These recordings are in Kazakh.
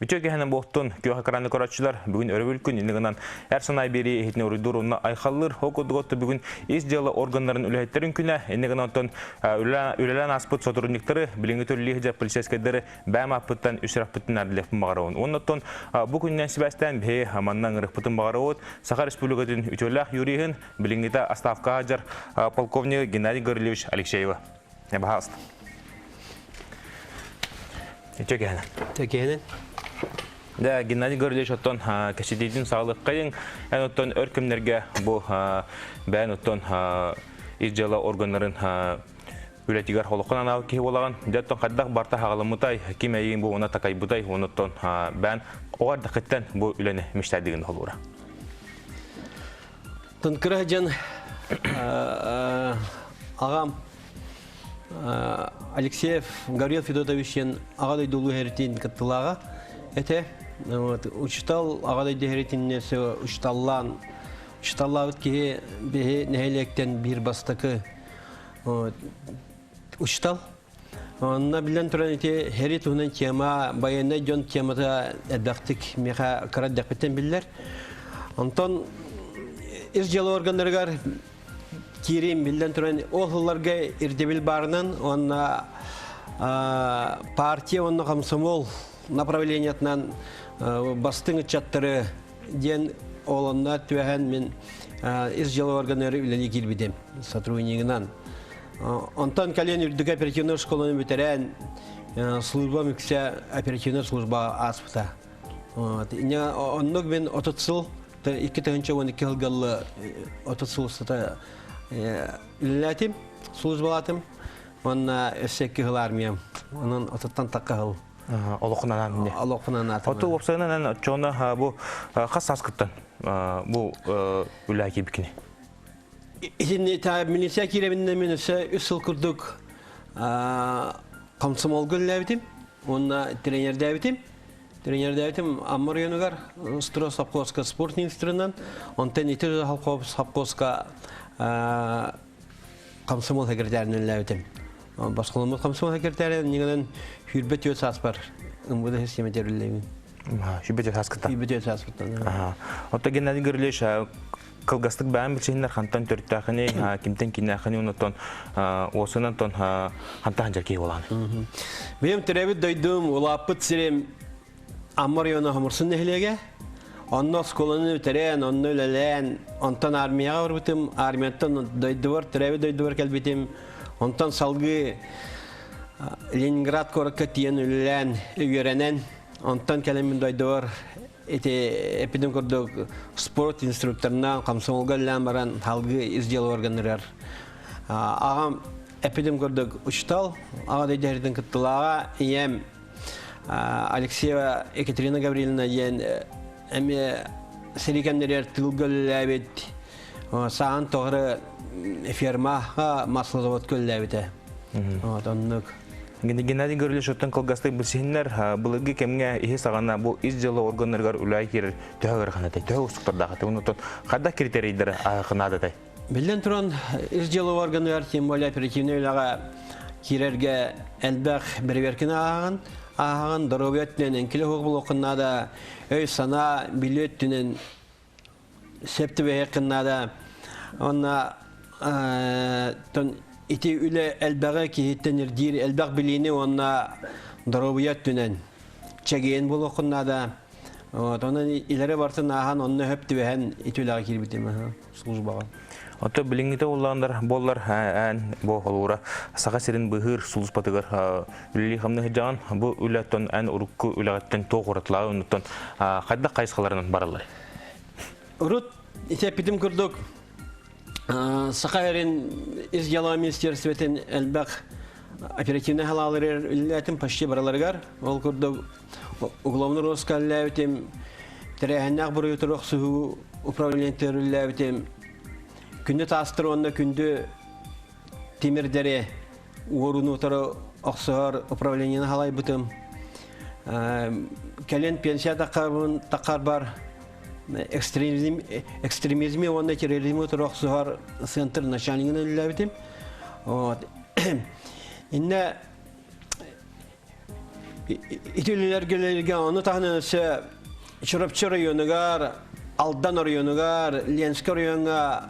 Bütün gehenen boğuttun köy karanlık oratçılar bugün örübülkün inliğinden her sanay beri eğitine uğrudurunna aykalır. Hokudugotu bugün izdiyalı organların ülahitlerin küne inliğinden otun ülelen aspıt soturunlikleri bilingi türlü hıca poliseskedleri bәм apıttan üsrapıtın erdilefin bağırağın. Onunla bugünden Sibastan bey hamandan ırıkpıtın bağırağın Sakar Respublikatın ütöllah yürüyün bilingide Astavka Hacar polkovnik Gennadiy Gorylevich Alexeyeva. Ne bahasın? Bütün gehenen. Tekenen. Da Gennadiy Gorylevich otton keşididin sağlık kayın en otton örkümlerge bu ben otton izdiyalı organların ületigar holuqan anağı ki olağan jatton kaddak barta hağalımıtay kimeyin bu ona takay butay onotton ben oğar dakitten bu üleni mişterdigin olura. Tınkıracan ağam Alexeyev Gavril Fedotovich'in ağaday dolu heritin katılağa ete uçtal ağaday heritinesi uçtallavut ki behe nehelekten bir bastakı uçtal. Onunla bilen turan ete herit onun tema bayana jon temada edaktik meha karat dakbeten biller. Ondan izjalı organlargar kirim bilen turan oğullarga irdebil barının ona partiya onun komsomol направлениятынан бастың чаттары ден олонна түйәһән мен изжалы органнары үләне килбидем сотруднигынан. Онтан кален үрдік оперативный школаны бітірән служба мүксе оперативный служба аспыта. Оннық мен отыцыл, 2-12 жылғалы отыцыл сыта үләтім, службалатым. Онна өссеккі ғыл армиям, onun отыттан таққа ғыл. Oluqundan ne? Oluqundan atım. Otu opsayından çoğuna bu kas askıttan bu ülaki bikini. Şimdi tabi milisiya kireminden menüse 3 yıl kurduk. Komsomol göllevidim. Onunla trener devidim. Trener devidim. Ammar yönügar. Stro Sapkovska sport ministrinden. Ondan itir Sapkovska komsomol sekreterinin levidim. Başkanımız komsomol sekreterinin nigelen hürbet yöt saspar. Bu da hissiyeme terörleyim. Hürbet yöt saskıttan. Hürbet yöt saskıttan. Otta Gennadiy Gorylevich kılgastık ben bir şeyler hantan törttahını kimten kinahını unutan osunan ton hantan hancarki olan. Benim terebbüt duydum ulapıt sirem Ammar yonu hamursun nehlege. Ondan skolunu bitiren, ondan ölelen, ondan armiyaya vurbitim, armiyadan duyduvar, terebbüt duyduvar kelbitim. Ondan salgı Leningrad korakka tiyen ölelen, öğrenen, ondan kelimin duyduvar. Epidem kurduk sport instruktöründen komsomolga baran halgı izdiyalı organlar. Ağam epidem kurduk uçtal, ağa deyderden kıttılağa iyem Alexeyeva Ekaterina Gavrilina yen eme serikenler tılgöllebet sağın toğrı firmaha maslı zavod göllebete. Onluk. Gennadiy Gorylevich ottan kılgastık bilsinler bılıgı kemge ihe sağana bu izdiyalı organlargar ülay kirir tühəgər xanatay, tühə usuqtardaqatay. Ondan qadda kriteriydir xanadatay. Bilden turan izdiyalı organlar tem böyle operativne ülağa kirerge elbaq berberkine ağağın darobiyatlen enkili hoqbul oqınna da öy sana bilettinin septi ve yakınna da ona iti üle elbağa ki hittenir dir elbaq bilini ona darobiyat dünen çegeyen bul oqınna da onun ileri bartın ağağın onu höpti ve hen iti ülağa kirbitim slujbağa. Oto bilingite olanlar bollar bu olura sağa serin bıhır sulus patıgar üleli hamne hıcan bu ületten en urukku ületten toğuratla unuttan kadda kaysqalarının barallar. Urut ise bitim kurduk. Sakayarın izdiyalı ministersvetin elbaq operativne halaları ületin paşçı baralargar ol kurduk. Uglomlu Roskallevtim terehennak buruyuturuk suhu upravlentörüllevtim. Күнді тастыр онда күнді темірдері орын отыры ақсығар управлениені халай бұтым. Кәлен пенсия тақар бар. Экстремизме онда терроризм отыры ақсығар центр начальнигін өлі бітім. итүлелерге оны тахнысы Чурапчы районугар, Алдан районугар, Ленск районуга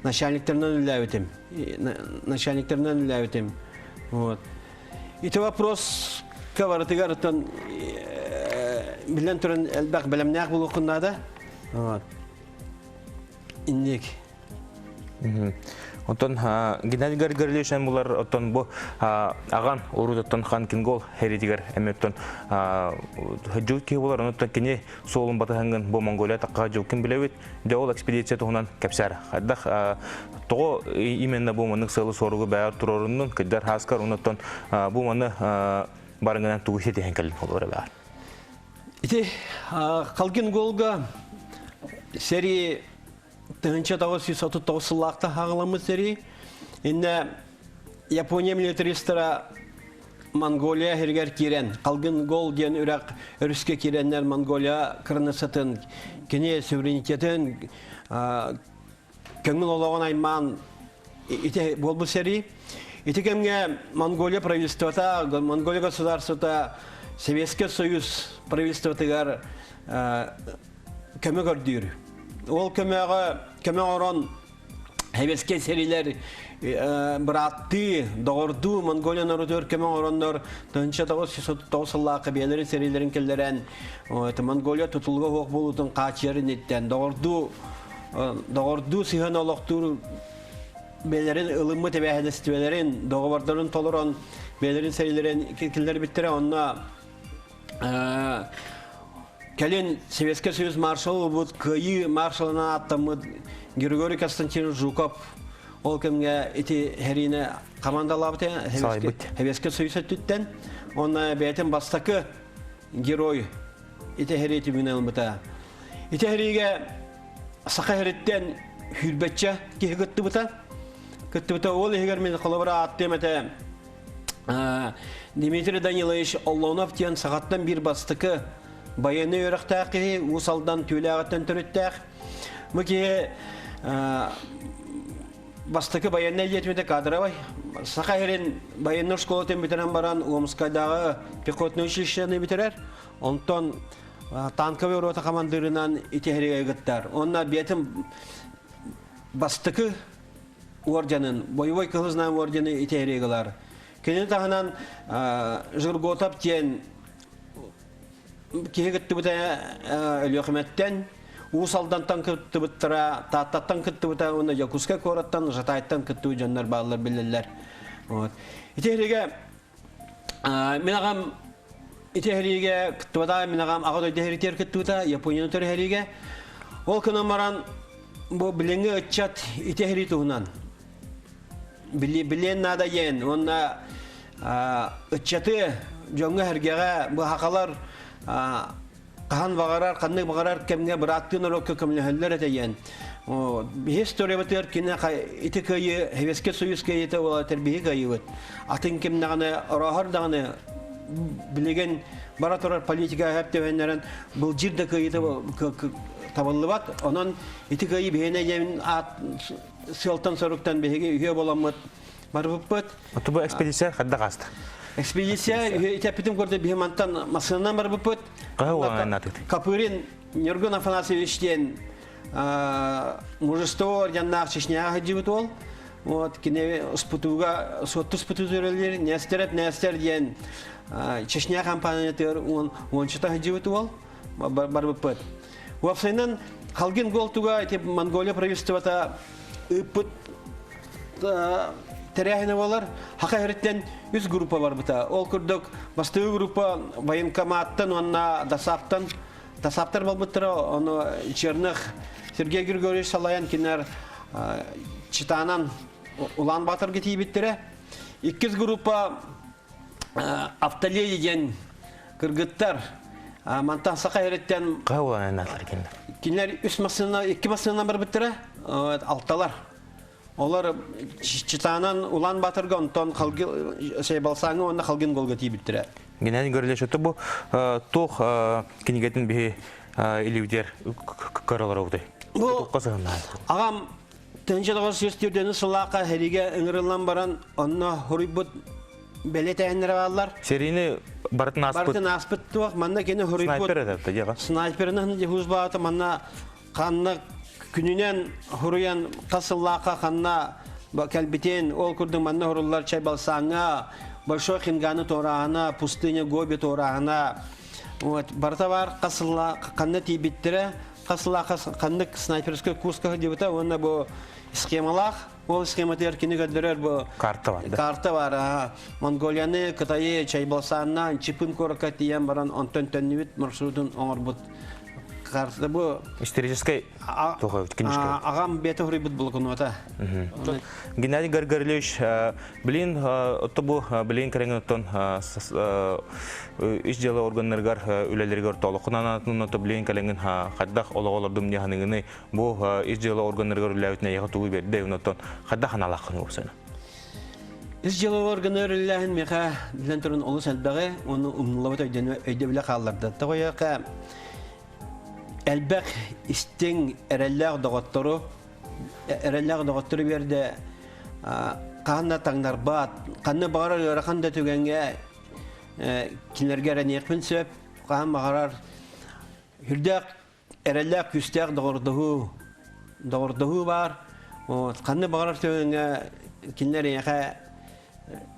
начальниктернен үләветим. Вот. Это вопрос кавартыгар тон билен турын элбак белемнәк булу куннада. Вот. Иннек. Отон Геннадий Григорьевичен булар отон бу аган урудаттан хан кингол херитигер эметтон жуки булар онтон кине солун батаган бу Монголия такка жукин билебит дол экспедиция тугунан кепсар хаддах того именно бу маны сылы соругу баар турорунун кыдар хаскар онтон бу маны барынган тугусе деген кел болор бар. Ити калгин голга сери Тынча тагы сисату тосыллакта хагыламы сери. Инде Япония милитаристлары Монголия хергер кирен. Калгын гол ден үрак өрүскө киреннер Монголия кырнысатын кине суверенитетин көңүл олаган айман ите болбу сери. Ите кемге Монголия правительствота, Монголия государствота, Советский Союз правительствотыгар көмө көрдүр. Ол көмө орон хевеске серилер братты, доғырду Монголиян орудыр көмө ороннор тынча тоғысылла қабияларын серилерін келдерен Монголия тұтылғы оқ болудың қачерін еттен доғырду сыған олықтыр белерін ылымы тәбәхедестібелерін доғыбардарын толырын белерін серилерін келдер біттірі онына Келен Советский Союз маршалы буд кыйы маршалына аттамыд Григорий Константинович Жуков ол кемге ити херине командалабыты Советский Союз өттүттен оны бәйтен бастакы герой ити херити миналмыта ити хериге сака хереттен хүрбетче кегөттүбүта ол егер мен колобра аттемете Дмитрий Данилович Олонов тен сагаттан бир бастакы Баяны өріқтәқи, ұсалдан төләғаттан түріттәқ. Мүке бастықы баянны әлдетмеді кадровай. Сақа ерін баянны школатын бітірен баран Омскайдағы пехотный училищені бітірер. Онтон танковый рота командырынан итехерге гыттар. Онна бетім бастықы орденін, боевой кылызынан ордені итехергелар. Кенен тағынан жырготап тен кегетті бұта өліқіметтен, ұсалдан күтті бұттыра, таттаттан күтті бұта, оны Якутска кораттан, жатайттан күтті жандар бағылар білілер. Итехереге, мен ағам итехереге күтті бұта, мен ағам ағыдай дехеректер күтті бұта, Японияны түрехереге. Ол күні маран бұл біліңі өтчат итехері тұғынан. Білен нада ен, онна өтчаты жоңғы әргеға бұл хақалар Qahan bağarar, qanlık bağarar, kemge bıraktığın orokka kömlehəller eteyen. Historiya batır ki iti kayı, Heveske Soyuz kayıta ola terbihi kayı var. Atın kemnağını, rahar dağını bilegen baratorar politika hep tevenlerin bu cirde kayıta taballı bat. Onun iti kayı bihene yemin Sultan Saruk'tan bihege üye bolanmat var bu. Otu bu ekspedisyon kadda kastı. Ekspedisiya итәпитим көрдө бихмантан масыннан бар бупут. Капырин Нергон Афанасьевичтен мужество орденнак Чечняга дибит ол. Вот кине спутуга сотту спутузерлер нестер ден Чечня компаниятер он чата дибит ол бар бупут. Вафсайнан халгин голтуга итеп Монголия правительствота ыпыт Теряхина болар, хака хереттен 3 группа бар бұта. Ол күрдік бастығы группа военкоматтан, онна дасаптар бол бұттыра, оны Черных Сергей Григорьевич Салаян кенер Читанан Улан Батыр кетей біттірі. 2 группа Автолей деген кыргыттар, мантан сака хереттен кенер 2 масынынан бар бұттыра, алталар. Олар Читанан Улан Батырга онтон балсаңы онна қалген голға тейбіттірі. Геннадий Григорьевич, бұл тоқ кенегетін бе илеудер көралар ауды? Ағам тәнжеліғыр сөздердені сылаққа әриге үңірілан баран онна хұрибыт бәлет әйіндері балар. Серийні Барытын аспыт. Бартын аспыт туақ, манна кені хұрыпыт. Снайпер әдәпті, жаға. Снайперінің де хұз бағыты, манна қанны күнінен хұрыян қасыллақа қанна кәлбетен, ол күрдің манна хұрылар чай балсаңа, большой хинганы торағына, пустыня Гоби торағына. Барта бар қасылла қанны тейбеттірі, қасылла қанны снайперскай курскаға дебіта, онына бұл схемалақ, ол схематы әркені көддірер бұл карта бар. Монголияны, Қытайы, Чайбалсаннан, Чипын көрікі тиен баран 10 төннівіт маршрутын оңыр бұд. Карта бұл... Историческай тұғы өткенішке. Ағам беті хүрі бұд бұл күн ота. Геннадий Гаргарлевич, білін, отты бұл білін кәреңін оттан үш жылы органларғар үлелерге орталықынан атының оты білін кәреңін қаддақ олағолардың неханыңыны бұл үш жылы органларғар үләуітіне еға туғы берді оттан қаддақ аналақын өпсені. Үш жылы органлар үләуін меға білен тұрын олы сәлбәғі, оны ұмнылабыт өйді біле қаларды. Тағойақа әлбәқ істің әрәлләғ доғыттыры берді қағында таңдар бат, қанны бағарар өрақанда түгенге кенлерге әрәнеқпін сөп, қаған бағарар үрдәқ әрәлләқ күстәқ доғырдығы бар, қанны бағарар түгенге кенлер еға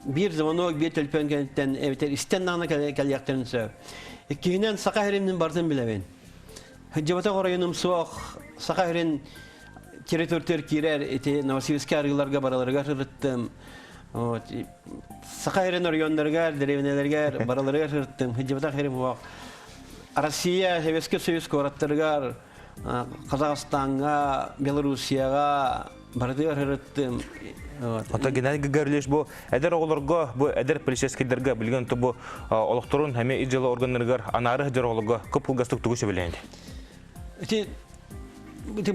bir zamanı bir telefon kentten evet istendiğine kalıyaklarını söv. İkisinden Sakahir'in barzen bile ben. Hıcıvata koruyunum soğuk Sakahir'in teritör kirer eti Novosibirsk arılarga baralarga hırıttım. Sakahir'in rayonlarga, derevnelerga baralarga hırıttım. Hıcıvata Sakahir'in bu Rusya, Sovyetski Soyuz koratlarga Kazakistan'a, Belarusya'ya baralarga hırıttım. Ата Геннадий Гаргарлевич бұл әдер оғыларға, бұл әдер полицейскілерге білген бұл олықтырын әме иджалы органларғар анары әдер оғылға көп ұлғастық түгісі білейінді.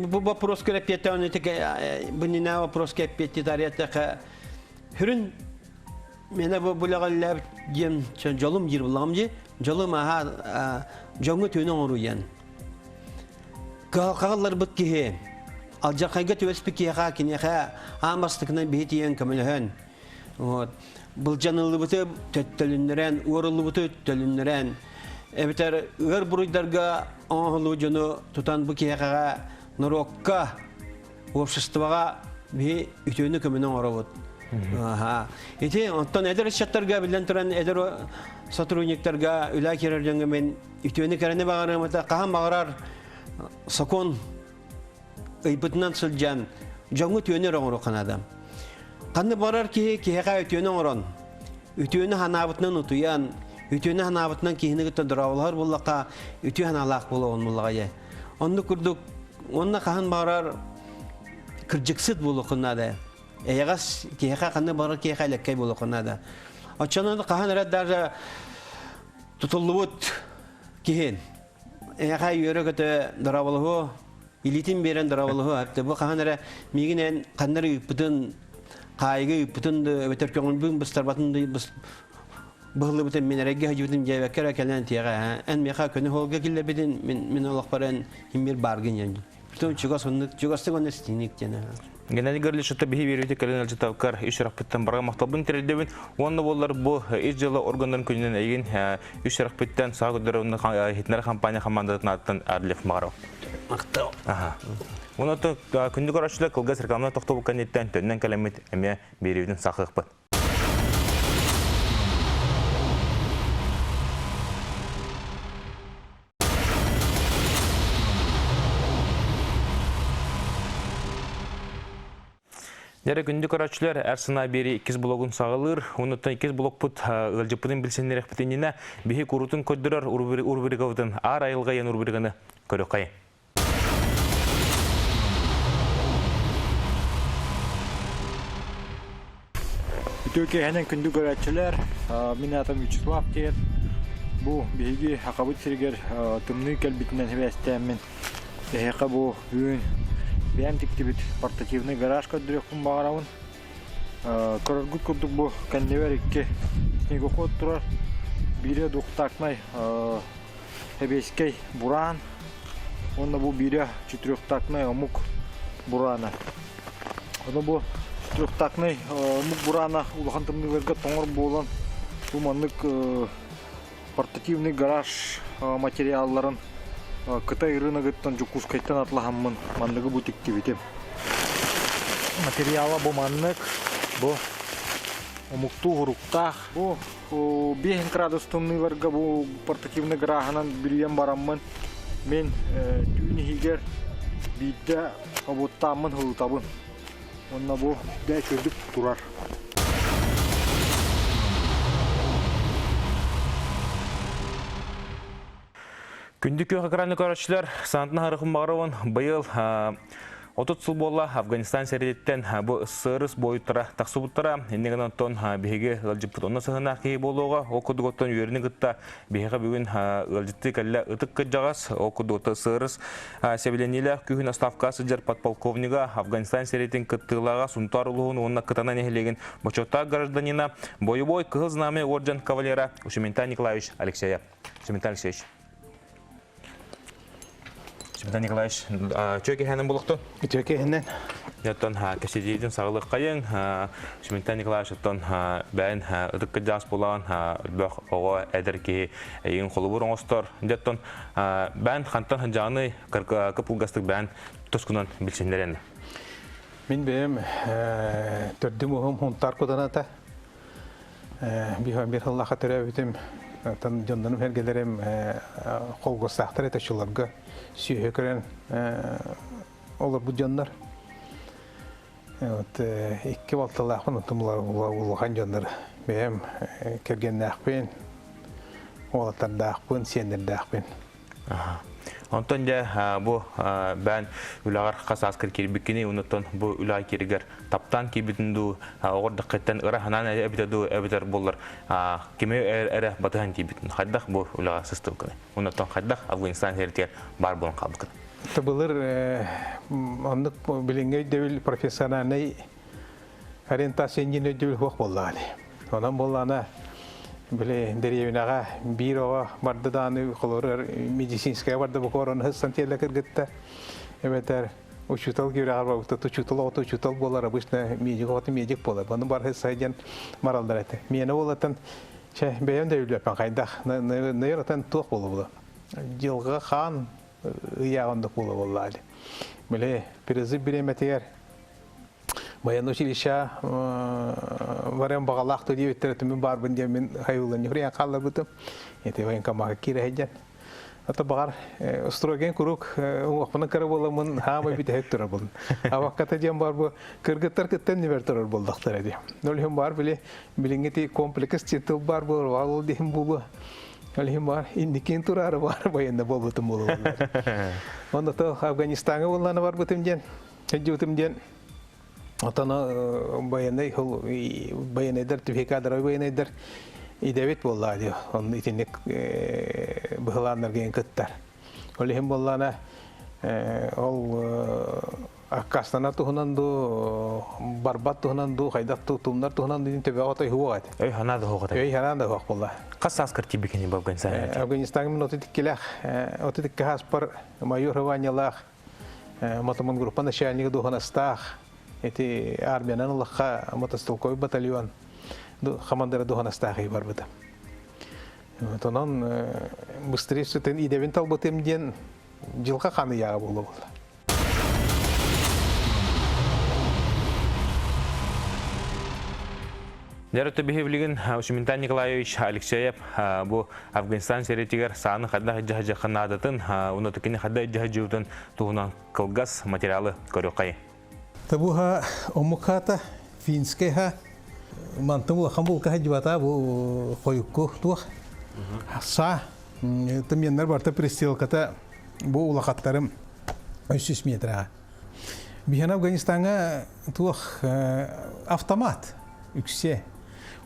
Бұл вопрос көрәпетті, бұл нена вопрос көрәпетті тарияттаға хүрін мені бұлаға ләб дем жолым жер бұлағым же, жолым аға жоңы төнің ұру ен. Қағалар бұт кеге. Алжақайға төвеспеке яға кенеға амастықынан бейті ең көміліген. Бұл жанылы бұты төттіліндірен, орылы бұты төттіліндірен. Әбітер ұғыр бұрыдарға оңғылы жоны тұтан бұл кеғаға нұрокқа обществоға бей үтөні көмінің ора бұд. Онтан әдір шаттарға білден тұран әдір сотрудниктарға үлі керер жоңы мен үтөні кәріне бағарым қаған бағарар сакон Ыйпытынан сылжан, жоңы түйені роңыру қанадам. Қанды барар кеға өтүйені оңырын. Өтүйені ханабытынан ұтуян, өтүйені ханабытынан кейіні күтті дұрауылар болаққа, өтүй ханалақ болу он болағайы. Онды күрдік, онына қаған барар кіржіксіт болу қынады. Әйғас кеға қанды барар кеға әліккай болу қынады. Отчанады қаған әрәд даже тұтылы бұд кейін. Әйға үйері күті дұрауылығы İlitin beren darabalığı hepte bu kahanlara miginen kanları üpütün kayıgı üpütün de öterkönün bugün bıstarbatın da bıhlı bütün minerege hacıbıtın cevekere kelen tiyaga en meha könü holga kille bedin min olakparen himmir bargın yani. Bütün çugastık onu stinik jana. Геннадий Гаргарлевич ата биһи берүүтэ кэлэн алжытавкар иш рахпыттан барга макталбын терелдебин. Онда боллар бу иш жылы органдарын күнүнөн эйген иш рахпыттан сагыдырын хитнер компания командатын аттан Арлев Магаров. Мактау. Онда күндү карашылар кылгас рекламаны токтобу канеттен төннөн калемет эме берүүнүн сакыгпын. Дәрі күнді көрәтшілер әрсына бері 2 блогын сағылыр, оныттан 2 блог бұд ғылжыппының білсенлер әқпетеніне бейі көрутын көддірер ұрбіріғавыдың ар айылға ен ұрбіріғаны көрі қайын. Үтөке әнен күнді көрәтшілер, мен атым Вячеслав тер. Бұл бейге ақабыт сергер тымны кәлбетінен әбәстәмін. Әйеқа бұл үйін бәм тіктебет портативный гараж көддірекпін бағарауын. Көріргіт күрдік бұл кәндевер екке снегоход тұрар. Бире дұқтақнай әбескей буран. Онда бұл бире четырехтақнай омук бурана. Онда бұл четырехтақнай омук бурана улахан тымныларға тоңыр болан. Бұл маңдық портативный гараж материалларын Кытай рыногыттан жукускайттан атлахаммын манныгы бутиктибитим. Материала бу маннык, бу омукту хуруктах, бу 5 градустумный варга бу портативный гаражынан билген бараммын. Мен түйіні хигер бейді абуттамын хылтабын. Онна бу дәй көрдік турар. Күндік өқақыраны көрішілер, санатына харықын бағырауын бұйыл 30 жыл болла Афганистан сәрелеттен бұл сырыс бойыттара тақсы бұттара, еннеген онтон бейге ғылжыппыт онна сығына кейі болуға, оқыдық оттан үйеріні ғытта бейге бүгін ғылжытты кәлі ұтық қыджағас, оқыдық отты сырыс сәбіленелі күйін аставқасы жар подполковнига Афганистан сәрелеттен қыттығылаға сұнтар ұлығын онна қытана нехелеген бочота гражданина бойы-бой кығыл знамы орден кавалера Шементан Николаевич Алексеев. Шементан Алексеевич. Шементан Николаевич, чөйке хәнен болуқты? Чөйке хәнен. Яттан кәседейдің сағылық қайын, Шементан Николаевич аттан бәйін ұдық қыджас болған, үлбәқ оға әдір ке ең қолы бұрын остар. Яттан бәйін қантан жаны қыпылғастық бәйін тұскынан білсендер әні. Мен бәйім түрдім ұғым ұнтар көдіната. Bir Allah'a terevütüm. Tan candanım her gelirim kol gösterdir etişularga sühekren olur bu canlar. Evet iki valtalar unutumlar uluhan canlar. Benim kergen nakben, oğlatan nakben, sendir nakben. Ondan da bu ben ulagar kasas kirkir bikini unutan bu ulay kirger taptan ki bitindu orada keten arahanan ebitadu ebitar bollar kimi era batahan ki bitin haddak bu ulagar sistem kene unutan haddak Afganistan hertiyer barbon kabuk. Tabiler anlık bilingay devil profesyonel orientasyon yine devil hok bollali. Ondan bollana böyle deriyevinaga bir oğa vardı da anı kolor medisinskaya vardı bu koron hızsan tiyela kırgıtta. Evet uçutal gibi araba uçutal bolar abışna miyecik bolar. Bunun var hız saycan marallar ete. Miyene olatan beyan da öyle yapan kaydak. Ne yaratan tuğ bolu bulu. Yılga kan ıyağındık bolu bollali. Böyle prizi bir emetiyer. Bayan uçilişe varım bağlaktı diye bitiretim var ben diye ben hayulan yürüyen kallar butum. Yete bayan kamak kire hecen. Hatta bağır ustrogen kuruk uğraşmanın karabolamın hama bir tehdit bulun. Avakkata diye var bu kırgıtlar kıtten nivertör buldukları diye. Nolhum var bile bilingeti kompleks çitul var bu valı diyem bu. Nolhum var indikin turar var bayan da buldum bulu. Onda da Afganistan'a olan var butum diye. Heccutum diye. Atana bayan eder tüfekadar bayan eder idevet bolla diyor. Onun içinde bıhılanlar gen kıttar. Öyle hem bollana ol akastana tuhunan do barbat tuhunan do haydat tutumlar tuhunan din tebe atay huwa at. Ey hanada hoqata. Ey hanada hoq bolla. Qasas kirti bikini Afganistan. Afganistan min otitiklah otitikkas par mayor havanyalah mataman grupan aşağıya dohanastah. Эти армияны лахха мотострелковый батальон командиры духанастахи бар буда. Тонан быстрее сутен идевен талботем ден жылга каны яга болду. Дәрөтө бихевлиген Шементан Николаевич Алексеев бу Афганистан серетигер саны хадда жаһа ханадатын унотыкны хадда жаһа тугунан кылгас материалы көрөкай. Табуха омуката финскеха мантаму хамбулка хаджвата бу койукку тух са таменнер барта пристилката бу улакаттарым 300 метра. Бихан Афганистанга тух автомат үксе.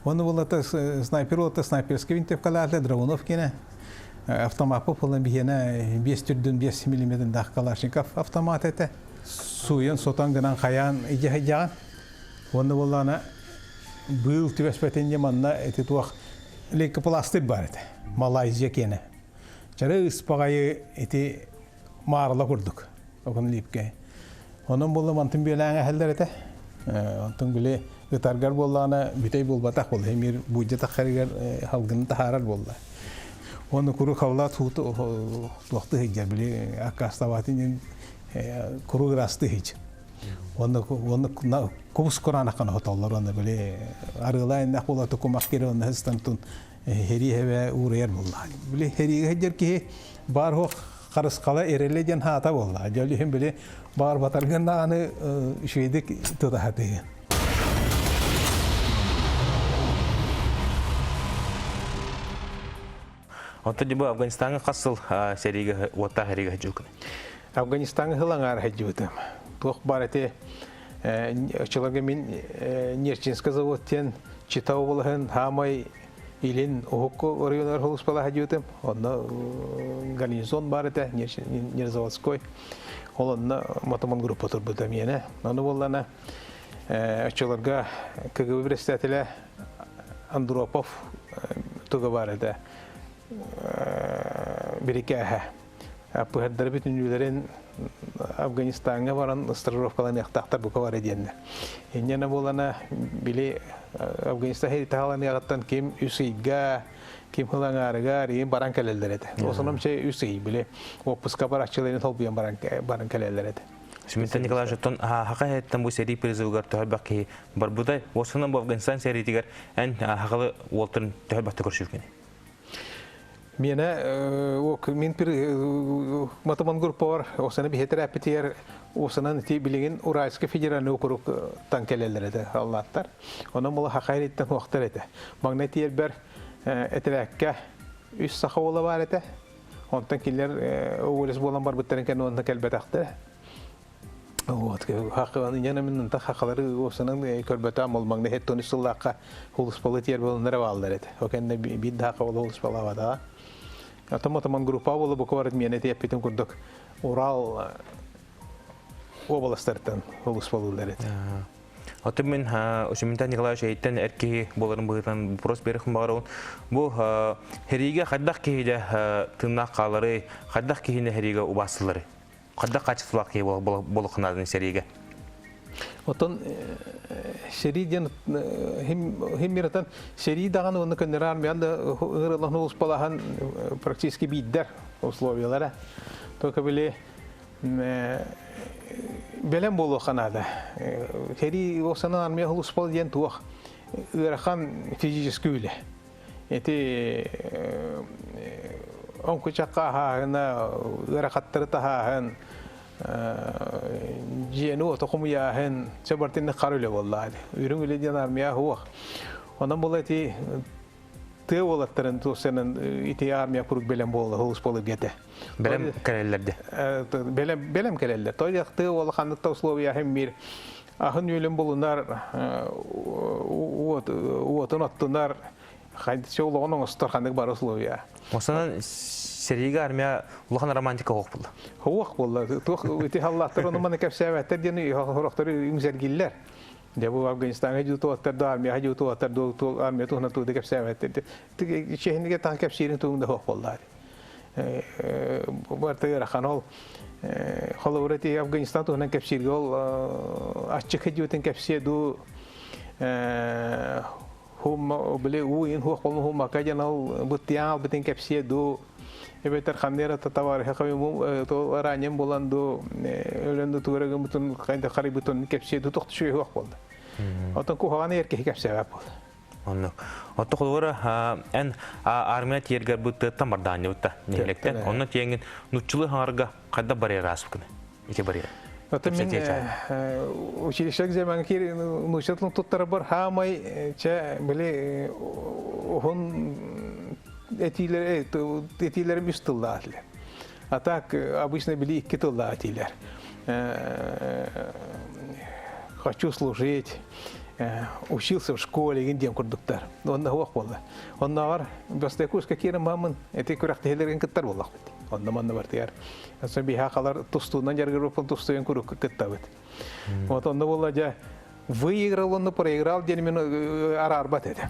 Оны булата снайперский винтовкаларда дронов кене автомат популан бихена 5 түрдөн 5 мм дах Калашников автомат эте. Suyan sotan gınan kayan icahıcan. Onda bollana bıl tüvespetince manna eti tuğ leke plastik var eti. Malayzya kene. Çare ispagayı eti mağarala kurduk. Okun lipke. Onun bolla mantın bileğine helder eti. Antın bile gıtargar bollana bitey bol batak bolla. Emir buyca takkarigar halgını taharar bolla. Onu kuru kavlat tuhtı hicr bile akastavatın kuru rastı hiç. Onu kubus Kur'an'a kan hotallar onu bile arılayın ne kula tukumak kere onu hastantun heri heve uğrayar bullahi. Bile heri hicr ki bar ho karıs kala ereleceğin hata bullahi. Jalihim bile bar batargan anı şeydik tudahatı. Onta bu Afganistan'a kasıl seriga wata heriga hajuk. Afganistan'a hılangar hajjutum. Tuh barate Çılgın min Nerчинска заводтен читау болған хамай илин окко районар холус бала хажутым. Онда гарнизон бар ете Нерзаводской. Олонна матаман группа турбута мене. Аны боллана чыларга КГБ председателя Андропов туга бар ете. Бирикәһә. Апыһаддар бит үнүләрен Афганистанга баран стажировкаларны яктактар бу кавар иденне. Энне болана биле Афганистан хәриталарны ягаттан ким үсейга, ким хылаңарга рим баран келелдер иде. Осономча үсей биле опуска баракчыларын толбуян баран келелдер иде. Шминтен Николай Жотон хакыйкатен бу сери призывгар төһәбәки бар будай осыннан бу Афганистан серитигер эн хакылы Уолтерн төһәбәкте күршүкене. Min bir matematik grubu var. O sene bir heter apetiyer. O sene ti bilgin Uralska Federalni okuruk tankelelere de Allah'tar. Onun mola hakayretten vaktar ete. Magnetiyer ber eterekke üst saha ola var ete. Ondan killer oğules bolan bar bitlerin kendi ondan kelbet aktı. Hakkı'nın yanımından da hakları o sene kelbet amol magnet tonisillaka hulus politiyer bolanlara vallar ete. O kendi bir daha kavalı hulus balava Атаматаман группа болу букварит мене тепетин курдук Урал областардан улус болулар эти. Атып мен Шминтен Николай Жейттен эрки боларын быгытан вопрос берихим баруун. Бу хериге каддак кийде тыннак калары, каддак кийне хериге убасылары. Каддак качытлак кий болукунадын сериге. Отон сериден химмиртан серидаган оны көннөр армияда ырылын улус балахан практически биддер условиялары. Только биле белем болу канада. Хери осана армия улус бал ден туак ырахан физически үле. Эти он кучакка хана ырахаттыры тахан جينو تقوم ياهن شبرتين خارولة والله يرون اللي جانا أرميا هو أنا بقولتي تقول الترند وسنن إتي أرميا كروك بلم بول هو سبول جته بلم كللر ده بلم كللر طيب يختار والله خان التوصلوا ياهم مير أهن يلم بول نار وتنط نار خد شو لونه مستر خانك بارسلوا يا مثلا seriga armiya улахан романтика окпул. Хоқ болла. Тох ити халлаттар оны мана кепсәвәттер дени хорохтары үңзәргилләр. Дә бу Афганистанга җуту аттар да армия җуту аттар до армия туна ту кепсәвәттер. Тиге шәһәргә та кепсәрин туңда хоқ боллар. Бу артыгы ханол халаврати Афганистан туна кепсәргә ул ачык җутын кепсәду هم بلي وين هو قوم هم كاجنال بتيال بتين كبسيدو يبتر خنديرة تتوارح خوي تو رانيم بولاندو لندو تورغم بتون كاين خريب بتون كبسيدو تخت شوي هو قول أتنكو هواني يركي كبسيد أبول أنك أتخذ أن أرمية يرجع بت تمرداني بت نهلكتن أنه تيجي نوتشلو هارجا قد بري راسبكنه إيش بري Отамин училищек zaman kiri нучатлын туттарбар хамай че биле он этилер мистуллатлы. А так обычно были китуллатлер. Хочу служить. Учился в школе, индиан кондуктор. Он на хуахвала. Он навар бастекус какие мамын эти курахтелерин киттар боллах. Он на манна бартияр. Аса биха калар тустуна жаргырып тустуен курук киттабыт. Вот он болла жа выиграл он проиграл ден мен арарбат эти.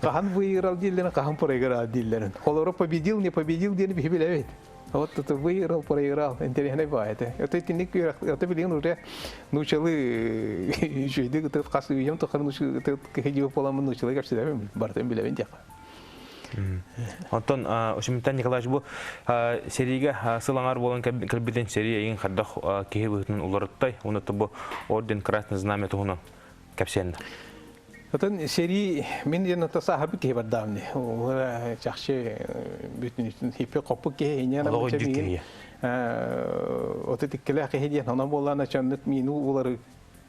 Кахан выиграл дилен, кахан проиграл дилен. Холоро победил, не победил ден бибилевит. Вот это выиграл, проиграл. Интересно бывает. Это тинник, это билин уже научили еще иди, это касу видим, то харнуч, это кхидио полам научили, как всегда, бартем билевин тяха. Онтон Ошимтан Николаевич бу сериге сылаңар болан кэлбитен серия ең хардах кеhe бытын уларыттай, онуты бу орден Красный Знамя тугуна капсенда. Атын сери мен ен ата сахабы ке бардамны. Ора жакшы бүтүн хипе копу ке иняна бачы. Оты тиккеле ке хедиен ана боллана чандык мину улары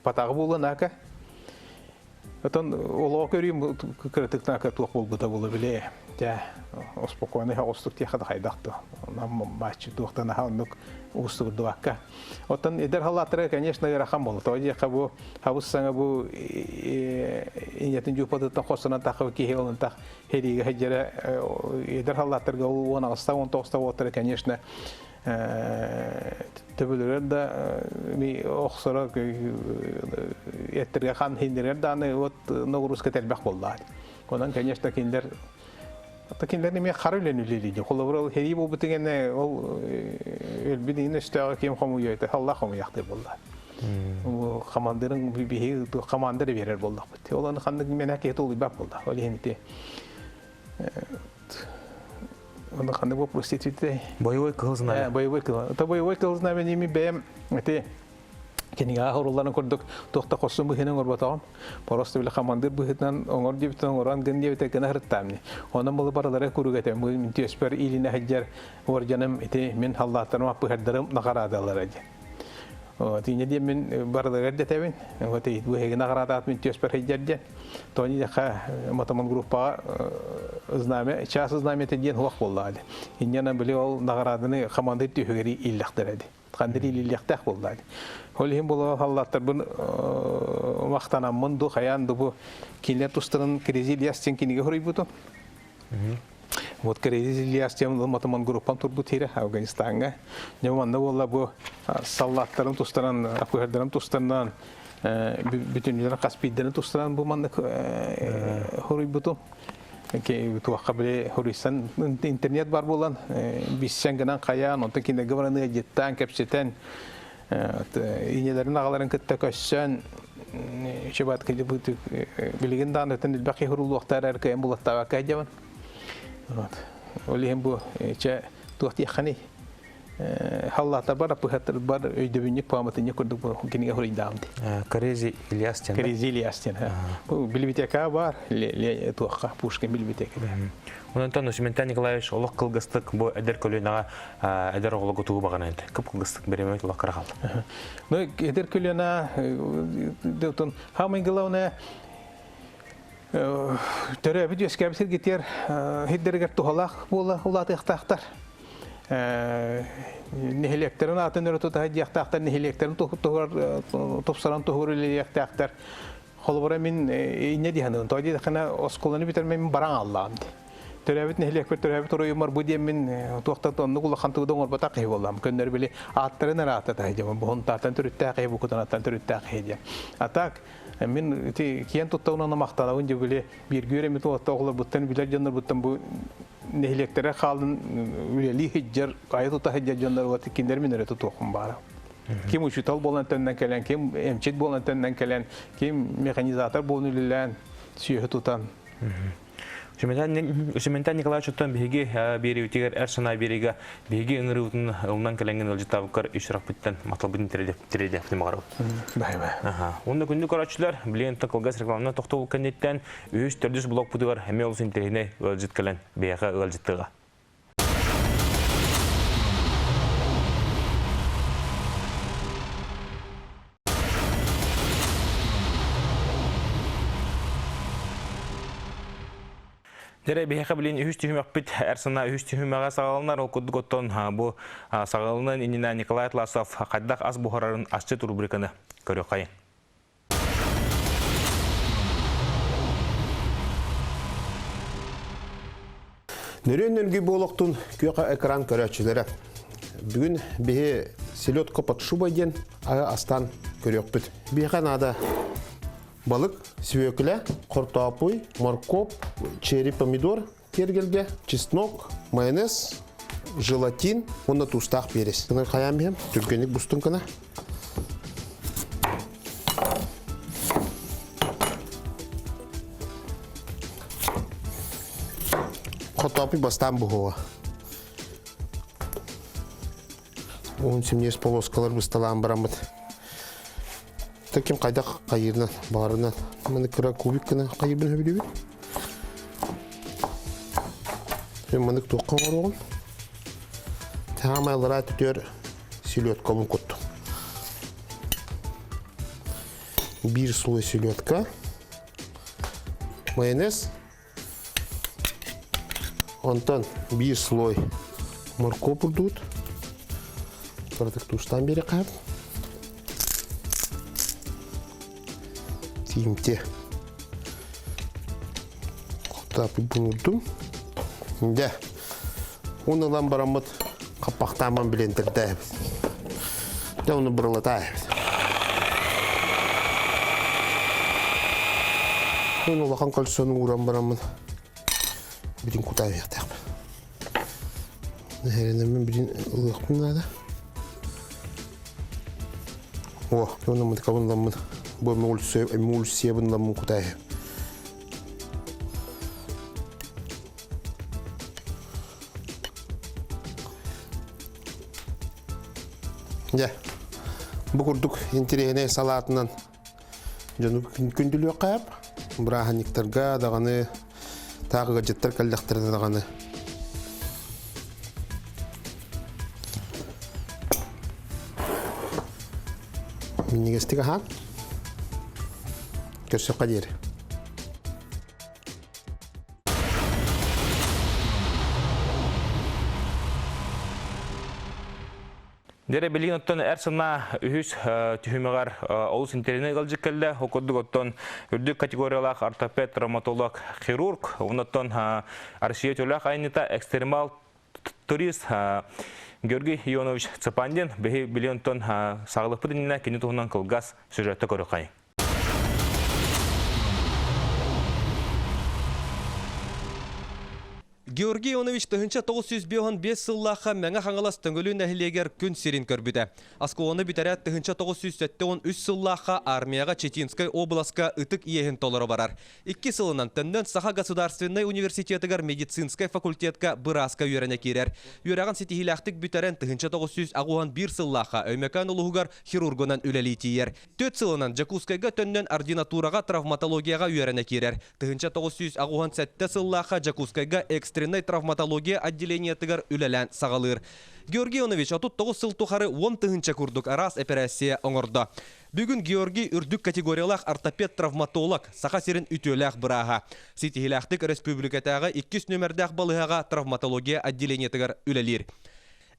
патагы болланака. Атын олоо көрүм кыртыкна катук болбута боло биле. Ja, uspokojene har ostuk tie hada haydaqto. Nam match tuqtana hawnduk устук дуакка. Оттан эдер халлатыры, конечно, рахам болот. Оди кабу хавуссаңа бу инятын жупадыттан хосынан тақы кихелын тақ хериге хеджере эдер халлатырга ол 16-19 отыр, конечно, төбөлөр да ми оксора эттерге хан хиндерер да аны вот ногруска телбек болду. Онан, конечно, киндер Такинлерни мен харылен үлелиди. Колоброл херип обутыгене ол элбидин истага кем хому йойты. Алла хому якты болду. Бу командирин бихи командир берер болдук бит. Оланы кандык мен акет олуй бап болду. Ол эмите. Оны кандык бу проститутте. Боевой кылзна. Боевой кыл. Та боевой кылзна мен эми бем эте Кенега хорулларын көрдүк, тохта косун бу хенен орбатам. Просто биле командир бу хетнан оңор диптен оран ген дебете гана хырттамны. Онан болу баралары күрүгөтөм. Бу интеспер илине хаҗар орҗаным эте мен халлаттарым апы хаддарым нагарадалар аҗа. О, тине дем мен баралары дәтәбен. Вот и бу хеген нагарадат мен интеспер хаҗарҗа. Тони яха матаман группа знамя, час знамя теден хуак болду. Иннена биле ол нагарадыны командир төһөгери илләхтәрәде. Кандiri лилияқтақ болды. Олхим бұл халлаттар бұл мақтанам мұнду қаянды бұл келер тұстырын крезилиястен кенеге құрай бұды. Вот крезилиястен матаман группам тұр бұд хері Афганистанға. Неманда болла бұл саллаттарын тұстырын, апығырдарын тұстырынан, бүтіндерін қаспиддерін тұстырын бұл маңда құрай бұды. Туаққа біле Хуристан интернет бар болан, биссен гынан қаян, онтан кенде гавраны жеттен, кәпсетен, инелерін ағаларын күтті көссен, шебат кәді білген дан өтін үлбәқи хұрулу оқтар әркәйін бұлаттаға кәйдевін. Олейін бұл туақты яққаны халлатар бар, апығаттар бар, өйдөбіннік паматынек көрдік бұл кенеге хұрайдамды. Корези Ильястен. Корези Ильястен. Бұл билбитека бар, туаққа, Пушкин билбитека. Онантан Ошимтан Николаевич олық қылғыстық бұл әдер көлінаға әдер оғылығы туғы бағана әнді. Көп қылғыстық беремет олақ қыра қалды. Әдер көліна, хамын ғылауына түрі әбіді өскәбісір кетер, хеддергер тұғалақ болы, ұлаты иқтақтар. Нехилектерин атын өрөтө тахадияқтақтар, нехилектерин топсаран тухур илияқтақтар. Холбора мен ине диханын, тоди дақына осколаны битер мен баран аллаамды. Төрәбит нехилекпер, төрәбит оройымар бұ дем мен туақтат онны құлақан тұғыдың орбата қиып олам. Көннер біле аттарын арата тахадиям, бұғын тартан түрітті қиып, бұқытан аттан түрітті қиып. Атак, мен кейін тұттауынан мақтанауын де біле бір көремет оғытта оғылар бұттан білер жандар бұттан бұ нехилектере қалдың үлелі хиджар, айы тұта хиджар жандар оғыты кендер мен өреті тоқым бары. Кем учитал болан тәннен кәлен, кем эмчет болан тәннен кәлен, кем механизатор болын үлелен сүйі тұтан. Ошимтан Николаевич оттан биһиги бери үтигер әрсана бериге биһиги ыңыры утун ылнан келенген ылжытабыккар ишрак биттен маталбын тиредеп демагарып. Байбай. Онда күндү көрөчүлөр билен токолгас рекламына токтол кенеттен 3-4 блок бутугар эме олус интернетине ылжыт келен бияга ылжыттыга. Дере бияга билен 3 түймөк бит әрсана 3 түймөгө сагалынар окудук оттон бу сагалынын инина Николай Атласов кайдак аз бухарарын асчет рубриканы көрө кайын. Нөрөннөргү болоктун көка экран көрөчүлөрү. Бүгүн бие селедка под шубой ден астан көрөкпүт. Бияганада балык, свекле, картопуй, морковь, черри, помидор, кергелге, чеснок, майонез, желатин, онда тустак берес. Кына каян бем, түркөнүк бустун кына. Хотопи бастан бұғыға. Он семнес полоскалар бұсталан барамыд. Таким қайдақ қайырынан, барынан. Мәні кіра кубик кіна қайырбын өбілі бі. Мәнік тоққа бар оғын. Тағамайлара түтер селедка бұн құтты. Bir слой селедка. Майонез. Онтан bir слой морковь бурдут. Бардық туштан бері қап. Тиімте. Құттапы бұнырдым. Да. Оны лан барамыд қапақтаман білендірді. Да, оны бұрылыта. Оны лақан кальсоның уран барамын. Бірін құтай вектақ. Нәхеренемен бірін ұлықтың нада. О, оны мұнды қабынламын. Бұл мүл себінламын құтай. Ja, bu kurduk interene salatından canı kündülüyor kayıp. Brahaniktarga dağını tağı gacetler kaldaktırdı dağını. Minni gestik aha. Körsü kadir. Дере билген оттон әрсына үхіс түхімеғар олыс интеріне қалжық кәлді. Окуддық оттон үрдік категориялақ ортопед, травматолог, хирург. Оныттон аршиет өлақ айныта экстремал турист Георгий Ионович Цепандин билген оттон сағылықпы дініне кені тұғынан қылғас сюжетті көрі қайын. Георгий Ионович тыгынча 905 сыллаха мәңә хаңалас төңгөлү нәһилегер күн сирин көрбүдә. Асконы битәрәт тыгынча 973 сыллаха армияга Четинскай областка ытык иехин толоры барар. 2 сылынан тәндән Саха государственный университетыгар медицинскай факультетка быраска үйрәнә кирәр. Үйрәгән ситихиләхтик битәрән тыгынча 900 агуан 1 сыллаха өймәкән улугар хирургонан үләли тияр. 4 сылынан Жакускайга тәндән ординатурага травматологияга үйрәнә кирәр. Тыгынча 900 агуан 7 сыллаха Жакускайга экстренный травматология отделение тыгар үләлән сағалыр. Георгий Ионович отут 9 сыл тухары 10 тыгынча курдук арас операция оңорда. Бүгін Георгий үрдік категориялах ортопед травматолог саха сирин ütөләх быраға. Ситихиләхтік республикатағы 200 нөмірдәқ балыға травматология отделение тыгар үләлер.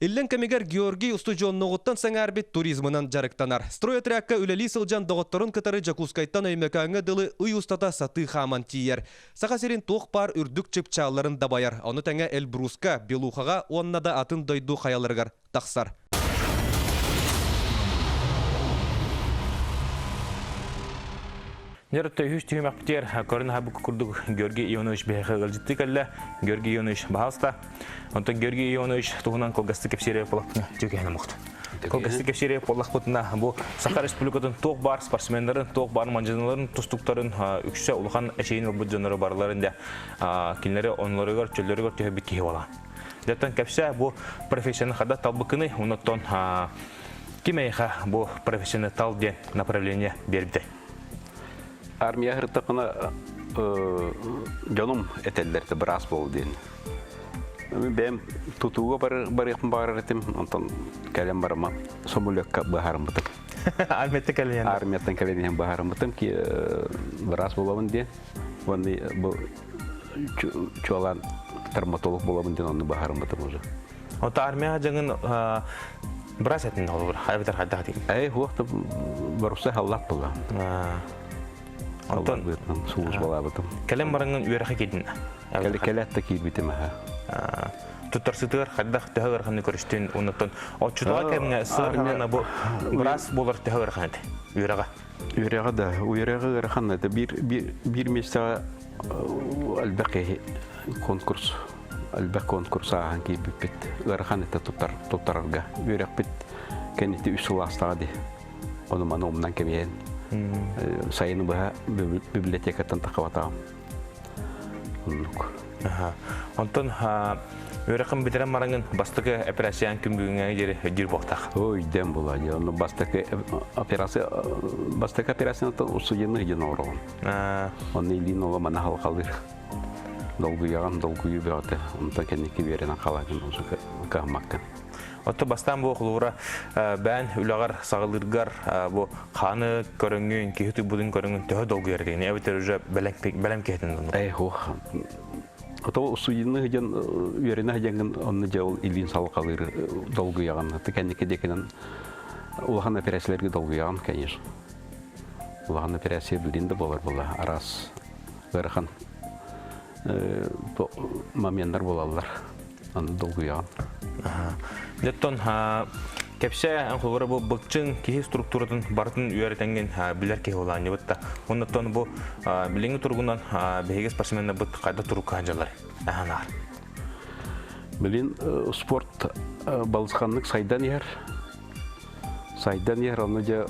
Иллен кемигер Георгий устужоннугуттан саңарбит туризмынан жарыктанар. Стройотрякка үлели сылжан доғыттырын кытары Жакускайттан өймекаңы дылы үй устата саты хаман тиер. Саха серин тоқ пар үрдік чыпчаларын дабайар. Оны тәңе Элбруска, Белухаға, оннада атын дойду хаялыргар тақсар. Неротта үхіс түйімәктер көрін хабық күрдік Георгий Ионович бәйқі ғылжытты кәлі. Георгий Ионович бағалыста. Онтан Георгий Ионович тұғынан қолғасты кепсерия болақпына жөкені мұқты. Қолғасты кепсерия болақпытына бұл Саха Республикатын тоқ бар спортсмендерін, тоқ бар манжаналарын, тұстықтарын үкші ұлған әшейін ұлбыт жанары барларында келінері онларығар, чөллерігар түйі бітке ола. Дәттен кәпсә бұл профессияны қада талбықыны, онаттан кемейға бұл профессияны тал ден направление бербді. Армия хыртықына жаным әтелдерді біраз болды дейін. Бәм тұтуға барықпын бағар етім, онтан кәлем барыма собулекқа бағарым бұтым. Армияттан кәлен? Армияттан кәлен бағарым бұтым ки біраз боламын дейін. Оны бұл чуалан травматолог боламын дейін, оны бағарым бұтым уже. Ота армия жаңын біраз әтін олы бір, айбытар қайдағы дейін? Әй, хуақты барусы халлап болам. Антон, суыз бола бұтым. кәлем барыңын үйеріқі кейдің? Кәләтті кейд бітім әға. Тұттарсытығыр, қаддақ тәғығыр қаны көріштен, онықтан, отчудыға кәміңе сығыр қанына бұл біраз болар тәғығыр қанады, үйеріға? Үйеріға да, үйеріға қанады. Bir месяца әлбәқе конкурс, әлбәқ конкурс ағын кейд бітпет. Үйеріған әті тұттарырға. Үйеріқ біт кәнеті үсіл астаға де. Оны маны омнан кәмейен. Сайыны бұға библиотекаттан тақыватағым. Оннук. Онтон өрөкім бітірен мараңын бастықы операциян күмбігіңе жер боқтақ. Ой, дем була. Оны бастакы операцияны усуйыны ген орон. Оны илин ола мана халқалыр. Долгуяған долгую бәуті. Онтан кәнекі беренен қалағын осы қағмаққан. Отто бастан бұл құлуыра бән үлағар сағылырғар бұл қаны көріңін, кейті бұдың көріңін төхі долгу ердеген. Әбітер уже бәлем кейтін. Ото усуйыны ген беренен ген оны жауыл илин салқалыр долгуяған. Кәнекі декенен улахан операцияларға долгуяған, конечно. Улахан операция білденді болар бұла. Арас ғырған моменттер болалар. Аны долгуяған. Деттон кепсе анхулора бу быкчың кихи структуратын бартын үйәртенген билер кихи олан ебетта. Оннаттон бу билеңи тургунан бейге спортсменна быт қайда туру канжалар. Аханар. Билин спорт балысқанлық сайдан ер. Сайдан ер оны жа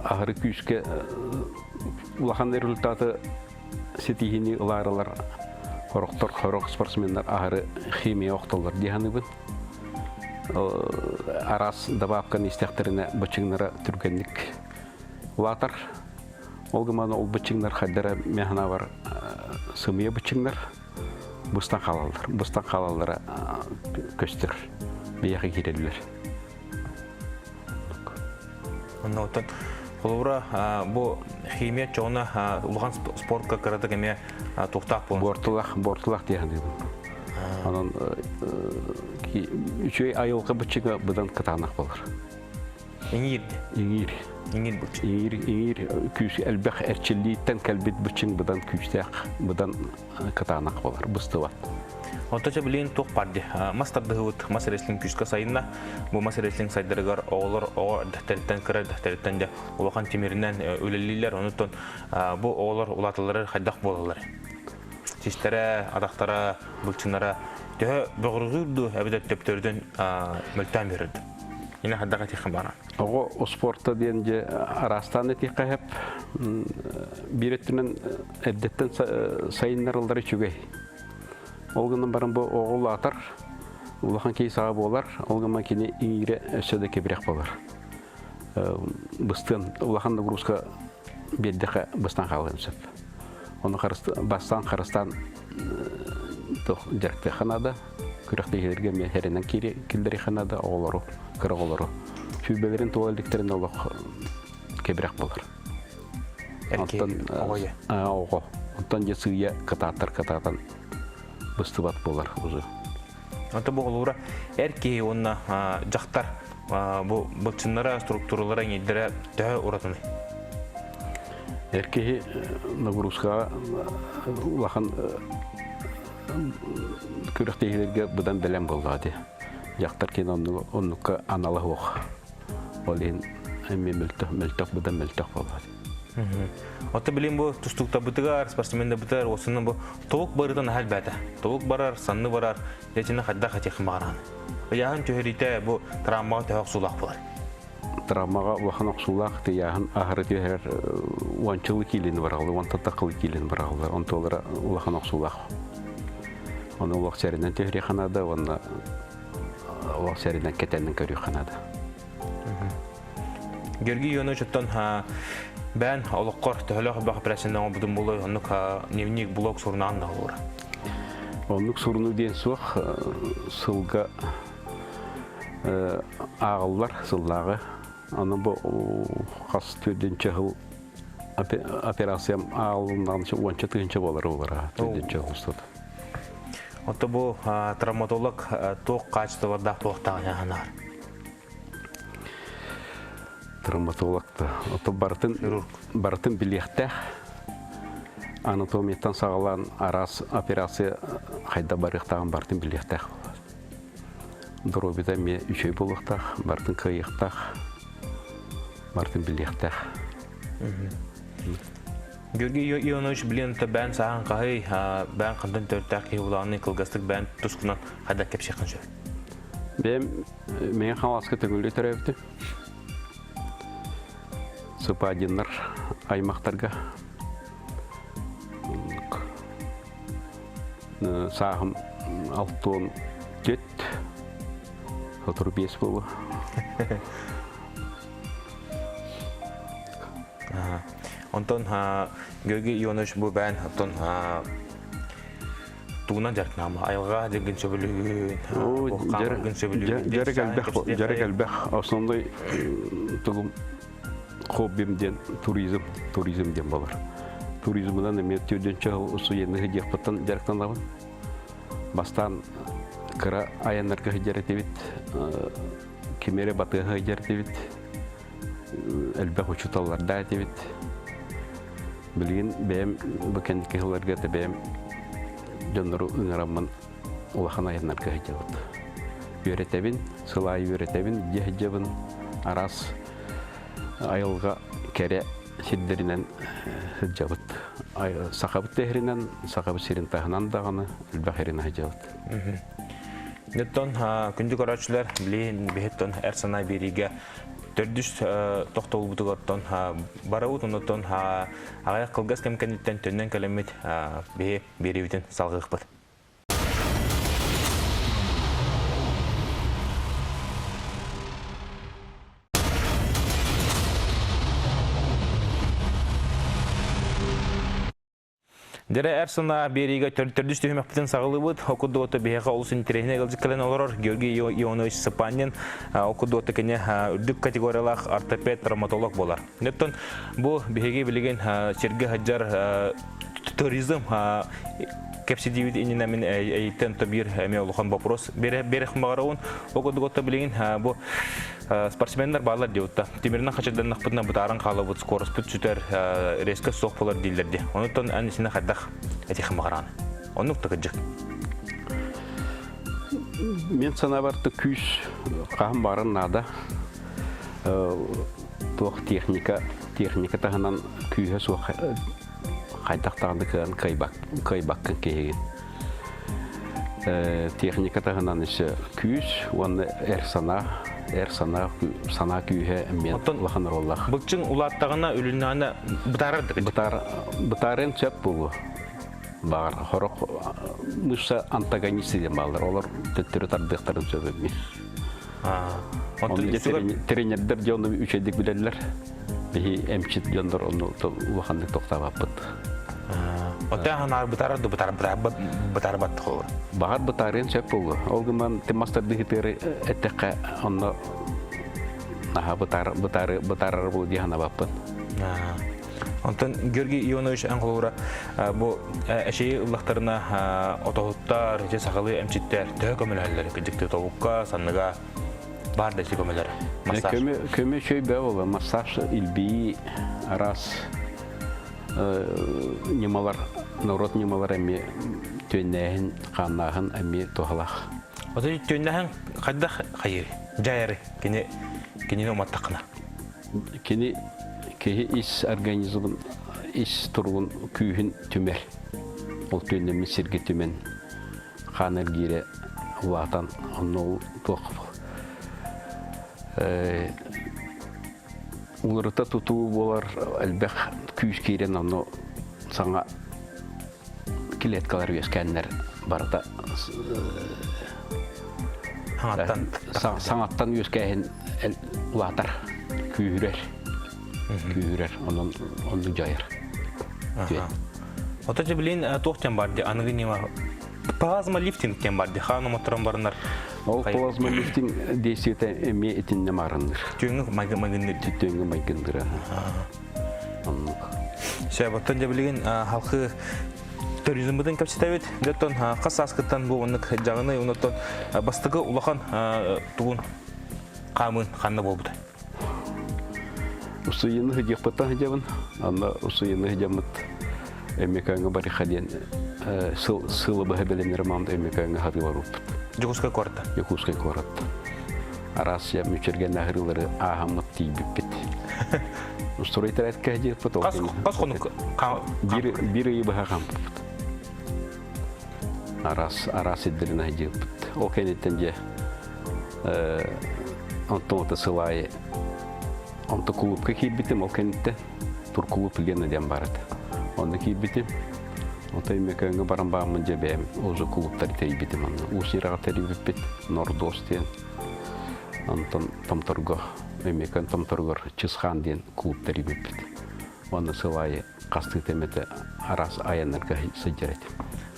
ахыры күйіске улахан результаты сетихини ыларылар. Хорок спортсмендар ахыры химия оқталар дияны бұн. Арас дабапқан истяқтарына бычыңнара түргенлік улатар. Олғыманы ол бычыңнар қайдара мәхана бар сымия бычыңнар бұстан қалалар. Бұстан қалалары көстір бияқы керелілер. Онна отын қолуыра бұл химия чоғына ұлған спортқа қырады кәме тоқтақ болын. Бортылақ дияны бұн. Анан үчөй айылға бычыға бұдан кытанақ болар. Иңир бычың. Иңир күйіс әлбәқ әрчеллиеттен кәлбет бычың бұдан күйістәқ, бұдан кытанақ болар. Бұстыват. Отача білейін тоқ барды. Мастарды ғыт мас реслинг күйіске сайынна. Бұл мас реслинг сайдырығар оғылар дәхтәріттен кірі, дәхтәріттен де олақан темерінен өлелейлер. Онытын бұл оғылар ұлатылары қайдақ болалар. Тестері, адақтары, бұлчынары төхі бұғырғырды әбідет төптөрден мүлтән берілді. Ені қаддаға текін бара. Оғы спортта дейінже арастаны текқа әп береттінен әбдеттен сайынлар ұлдары чүгей. Олғының барын бұл оғыл атар, ұлақан кей саға болар, олғыма кені иңірі өсөді кебірек болар. Бұстын, ұлақан да бұрысқа беддіқі бұстан қалғын сөп. Оны бастан қарыстан дәрікті қанады, күріқтегілерге мен әрінен келдері қанады, оғылару, қырық олару. Шүйбелерін туалдіктерін олық кебірек болар. Әрке оғойы? Оғы. Онтан же сүйе кытатан бұстыбат болар ұзы. Онта бұл ұлыра әрке онына жақтар бұлчынлары, структуралары еңелдері төхі ұратыны? Әркеге нагрузка улахан күріқтегілерге бұдан бәлем болды. Жақтар кен онныққа аналы оқ. Ол ең әме мүлтіқ бұдан мүлтіқ болды. Оты білейін бұл тұстықта бұтығар, спортсменді бұтығар, осының бұл тоғық барыдан әл бәді. Тоғық барар, санны барар, летені қадда қатеқін бағараны. Яғын төхірейті бұл травмаға төхіқ сулақ болар. Травмаға улахан оқсулақ яғын ахыры төхер уанчылы келені барағылы, уантатақылы келені барағылы. Онты олары улахан оқсулақ. Оны улақ сәрінен төхірі қанады, оны улақ сәрінен кетеннің көрі қанады. Георгий Ионович оттан бән олыққор төхілі бақ операцияндан бұдың болы, онық дневник блог сұрынан да олар. Онық сұрыны ден соқ сылға ағылар, сыллағы. Аны бұл қас төденче ғыл операциям ағылындан онча түгінші болар олар. Төденче ғыл ұстады. Оты бұл травматолог тоқ қачтыларда тоқтаған яғанар. Травматологты. Оты бартын білектәқ. Анатомияттан сағалан арас операция қайда барықтаған бартын білектәқ. Дробида мен үшей болықтақ, бартын қиықтақ, бартын білектақ. Георгий Ионович білен бән саған қағай, бән қандын төрттәқ кейулағыны қылғастық бән тұсқынан қайда кеп шеқін жөр? Мен қаласқа түгілі түрәбді. Сыпадинлар аймақтарға. Sağım 6-10 töt. Oturup 5 bolu. Ondan Gölge Ionuş bu ben ondan tuğunan jarkna ama ayılga деген söbülüğün. Jarek elbek aslında tugum hobbimden turizmden balar. Turizmden de metodunca usu yeni hediye patan jarektan lavan. Bastan kıra ayanlarga hediye tevit, kemere batı hediye tevit, elbek uçutallarda tevit. Bilgin benim bu kendi kehlarga da benim Jonları ıngıramman ulağın ayanlarga hediye oldu. Yöretebin, sılayı yöretebin, yehcebin aras ayılga kere şidderinden hıcabıt. Sakabıt tehrinden, sakabıt sirin tahınan dağını elbağırına hıcabıt. Nötton күндү көрөчүлөр билин бехеттон эрсанай бериге төрдүс токтолбутуготтон барабут онотон агай кылгас кемкениттен төннөн келемит бе берибитин салгыкпыт. Дере Эрсона бериге төрдүс төһмөктөн сагылыбыт, окудугота бега улус интересине кылжыккален олорор Георгий Ионович Сапанин окудугота кене үрдүк категориялах ортопед травматолог болар. Нөттөн бу беге билген Сергей Хаджар туризм кепсидивит инина мен эйтен табир меолухан вопрос берех магараун окудугота билген бу спортсмендер балар диутта. Темирнен хачадан нахпытна бутаран калыбыт скорость пут сүтер резко сок болар дилерди. Онуттан анисине хаддах этих магаран. Онук тагыжык. Мен санабарты күш кам барын нада. Тох техника тагынан күйе су кайтактагында кан кайбак кеген. Техника тагынан ише күш, оны сана күйе мен лаханар Аллах. Быкчың улаттагына үлүнана бутарады. Бутарын чөп булу. Бар хорок мышца антагонисты деп балдар. Олар төттөрү тардыктарын сөбөмү. Тренердер жону үчөдүк билерлер. Бихи эмчит жондор ону лаханды токтабаппыт. Отаганар бутарбат холор. Багар бутарын чөп булу. Олгуман темастер дигитери этекке онно бутарар бул дихана баппын. Онтон Георгий Ионович аңғылуыра бұл әшейі ұллақтарына отоғыттар, сағалы әмчеттер төе көмелерлер, күдікті тоғыққа, санныға бар дәсі көмелер. Көме шөй бә олы, массаж, илби, арас, немалар, народ немалар әме төннәхін, қаннағын әме тоғалақ. Оты төннәхін қайдақ қайыр, жайыры, кенені оматтақына? Кеһи ис организмын, ис тургун күйін түмер. Ол төннемін серге түмен қаныр гере ұлатан онол тоқып. Улырыта тұтуы болар әлбәқ күйіс кейрен оны саңа клеткалар өскәннер барда. Саңаттан өскәйін ұлатар күйірер. Күйірер, оның жайыр. Отачы білейін тоқтен барды, анығы нема плазма лифтингтен барды, қаным отырын барынар. Ол плазма лифтинг дейсеті әме етінне марыныр. Түйіңі майгындыр. Түйіңі майгындыр. Шәбаттан да білейін халқы туризмбыдың кәпсетәует, дөттен қас асқыттан бұл онық жағыны, оныттан бастығы ұлақан тұғын қамын қанны болбыды. Усыйыны хыдиқпаттан хыдябын, анда усыйыны хыдямыт эмекаңы бари хаден сылы бахы беленер мамды эмекаңы хадылар ұппыт. Жукускай коротта? Жукускай коротта. Арас я мүчерген ағырылары ағамыт дейбіппет. Устройтар әткі хыдиқпыт. Қас қонық? Бір үйі баға қампыппыт. Арас еддерін хыдиқпыт. Ол кәнеттен же антоноты сылайы Онты клубка кейбітім, ол кәнетті тұр клуб білген әдем барады. Онды кейбітім, Ота имекенге баран баамын жебем уже клубтар тейбитим аны. Усираға терибит Нордос ден. Антон Тамторго имекен Тамторгор Чисхан ден клуб терибит. Оны сылай касты темете арас аяннарга сыжырет.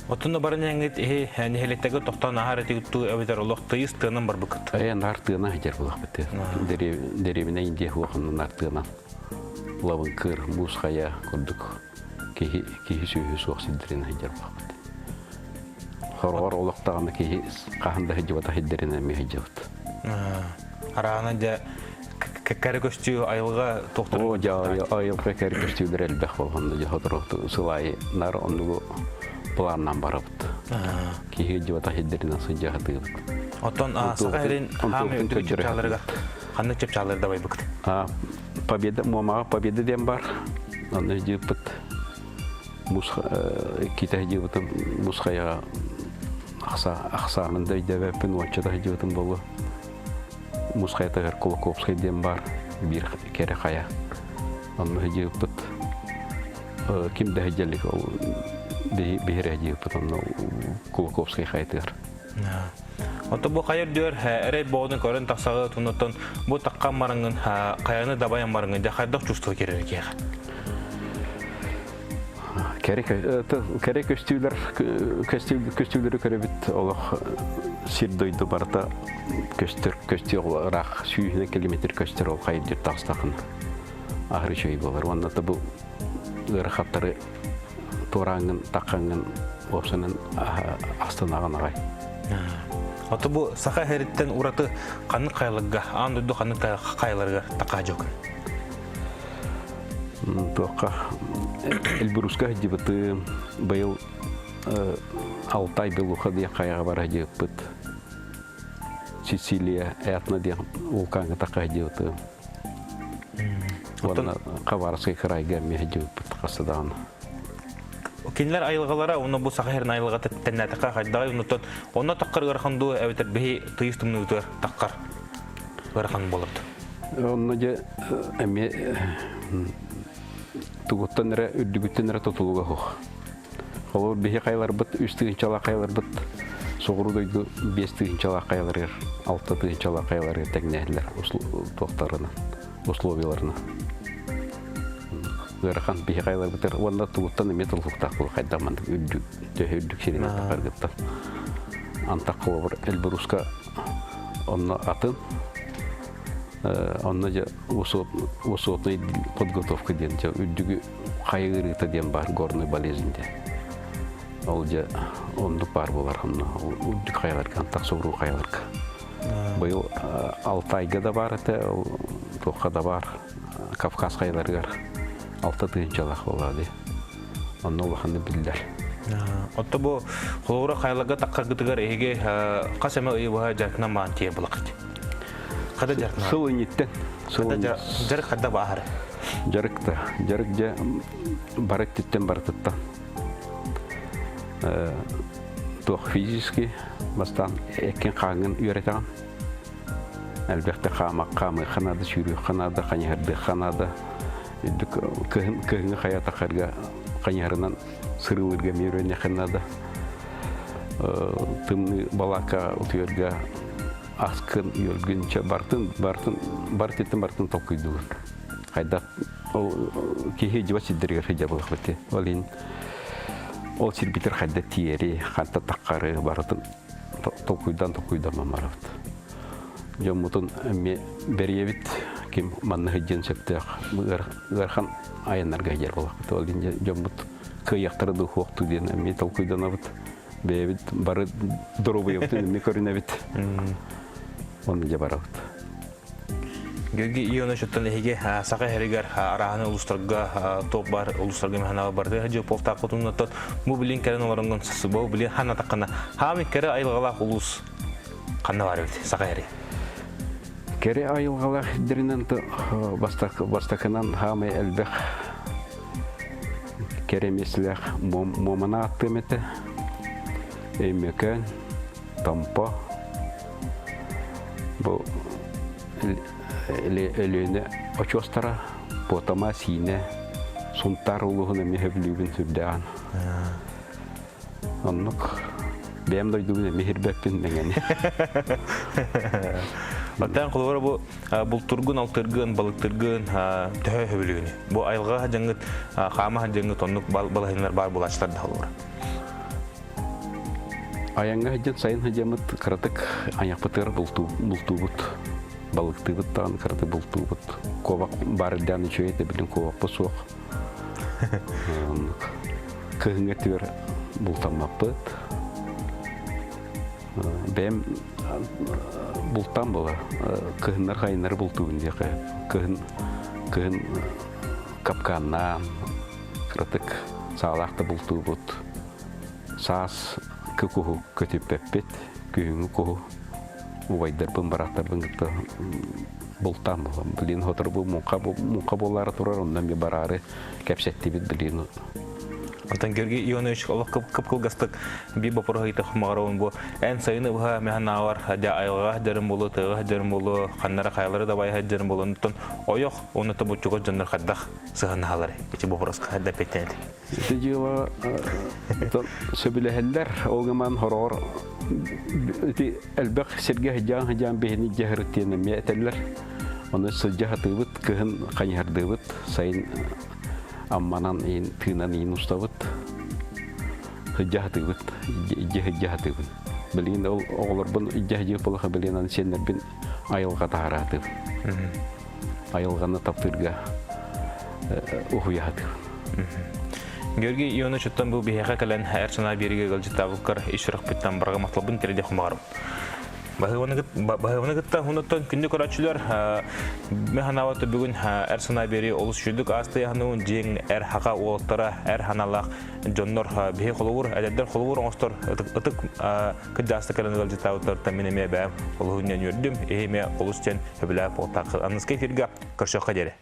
Отунда барын яңгит нехелеттегі тоқтан ахары тегітту әбетер олық тыйыз тыынан бар бұкыт. Нартыына хижер бұлақ бітті. Деревіне инде хуақынның нартыынан. Лавын кыр, мұз қая көрдік. Кейі сүйі суақ сілдеріне хижер бұлақ бітті. Хорғар олықтағаны кейі қағында хижевата хиддеріне ме хижеват. Арағынан да кәрі көстіу айылға тоқтыр. О, айылға кәрі көстеулер әлбәқ болғанда жа сылайы нар онығы планнан барабыт. Кейі жуата хиддерінен сыжаға дығылык. Оттон саға әрін хамы өндігі чеп чалырға, қанны чеп чалырда бай бұқыт? Момаға победа дем бар. Оны жүйіппіт. Кейті жүйіпітім мұсқаяға ақсағында жүйіппін, отчада жүйіпітім болу. Мұсқая тағыр Кулаковскай дем бар. Bir kere қая. Оны жүйіппіт. Кімді жүйілік ол бейірі жүйіппіт. Оны Кулаковскай қайтығыр. Оты бұл қайыр дөр әрей боғдың көрін тақсағы тұнықтан бұл таққан марыңын, қаяны дабайын марыңын қайдақ чувствы керер кеға? Керек көстеулері көребіт олық сирдойды барда көсте оларақ сүйіне километр көстер ол қайыр дөр тақстақын ағыры жөй болар. Онда бұл ғырқаттары тораңын, таққанын опсының астанаған ағай. Оты бұл сақа әріттен ұраты қаны қайлыға, аңдырды қаны қайларға таққа жоқын? Тоққа Эльбрусқа жібіті байыл 6 ай білуға дия қайға бара жібіт. Сицилия әтіна дия ұлқаңға таққа жібіті. Оны қаварысқай қырайға меге жібіт қасыдағын. Кенлер айылғалара, оны бұл сақа әрін айылға тәннәтіққа қайдағай ұнытын, оны таққар ғырқанды әбетер бейі тұйыстымны өтір таққар ғырқан болырды. Оны же әме тұғыттан әрі, үрдігіттен әрі тұтылуға құқ. Олар бейі қайлар бұд, 3-тігін чала қайлар бұд, соғыру дойды 5-тігін чала қайлар ер, 6-тігін чала қайлар ер тәгнәлілер тоқтарына, условияларына. Ғырқан бейі қайлар бұтыр, онда тұғыттан әме тұлғықтақ бұл қайдамандық үрдік серіне тақарғыттан. Антақ қылы бір Эльбрусқа онна атын, онна жа усотный подготовка ден, жа үрдігі қайғырыта ден бар горный болезінде. Ол жа ондық бар болар, үрдік қайларға, антақ соғыру қайларға. Бұл 6 айға да бар, тоққа да бар, Кавказ қайларғар. 6-тығын жалақ болады. Оны олақанды білдер. Отты бұл құлғыра қайлыға таққа ғытығар еге қас әмі ұйыға жарқынан маған тие бұлақыд? Қада жарқынан? Сыл өйнеттен. Жарық қада бағары? Жарықта. Жарық жа барық түттен барытыттан. Тоқ физически бастан әккен қаңын үйретаған. Әлбәқті қамы қанады, сүйрі қанады, қанығырды қанады. Көгіңі қая тақарға қанярынан сырылырға меруіне қанады. Тымны балақа ұтыерға ақскын үйелгінші бартын тоқыйдығын. Қайда кейі жива сиддерге қайда болақ бәте. Ол сирбитер қайда тиері, қанта таққары бартын тоқыйдан мамарабыд. Жомутын әме бәріевіт кем манны хыджен септех гархан аяннарга жер болак. Ол инде жомут кыяктырды хокту ден эми толкуйданабыт. Бебит бары дробуйыптын эми көрүнөбүт. Оны же барабыт. Геги ионы шөттөн эге сака херигер араны улустарга топ бар, улустарга механа барды. Хажы повта котуннат бу билин керен оларынган сыбы билин хана таккана. Хамы кере айылгалак улус канна бар бит сака хери. Кере айылғалар дерінен бастақынан хамы әлбәқ керемесілер момына аттым еті, өймекен, тампа, бұл өліні очостара, потама сине, сұнтар ұлығын әме өбілігін сүрдіған. Оннук бәм дойдугуна мехирбәппин меңени. Оттан кулура бу бултургун, алтыргын, балыктыргын төһө хөбүлүгүнү. Бу айылга жаңгыт, хама жаңгыт оннук балыгынар бар булачлар да холура. Аянга жан сайын хажамыт кратык аяқпытыр бултубут. Балыктыбыт тагын краты бултубут. Ковак барылдан чөйте билин ковак посук. Кыгыңа төр бултамаппыт. Бәм бултам була. Кыгыннар хайнар бултуын дияқы. Кыгын капканнан кратык саалақты бултубут. Саас кukuu көтүппеппит күйүңү куу уайдарбын бараттарбын гытта бултам билин хотор бу мука болары турар ондан би барары кепсеттибит билин. Антан Георгий Ионович кып-кылгастык би бапырга ите хмагарон бу эн сайыны бу механавар да айга дерим болу тыга дерим болу каннара кайлары да бай дерим болундун оёк оны то бучуга жандар хаддах сыганалар ичи бапырга хадда петтен. Тежила сөбүләһәлләр олгаман хорор ди әлбәк сергә җан бехни җәһрәтене мәтәлләр аны сәҗәһәтебет кыһын кайһардыбыт сайын амманан ин тынан ин уставыт җәһәтебет җәһәтебет билин ул оглар бун җәһҗи булга билинан сеннәр бин айылга таратып айылганы таптырга ухуят. Георгий Ионович оттан бу бихега калан әрсана бериге галжитабыккар ишрак биттан барга матлабын тереде хумарым. Багываны гытта хунуттан күндү көрөчүлөр механаваты бүгүн әрсана бери олус жүдүк асты яхнуун жең эр хага олоттара эр ханалак жоннор бихе холур әдәддер холур оңостор ытык кыдасты калан галжитабыктар таминеме бәм олуунен үрдүм эме олустен хөбүләп отак анныскай фирга көршөкка дере.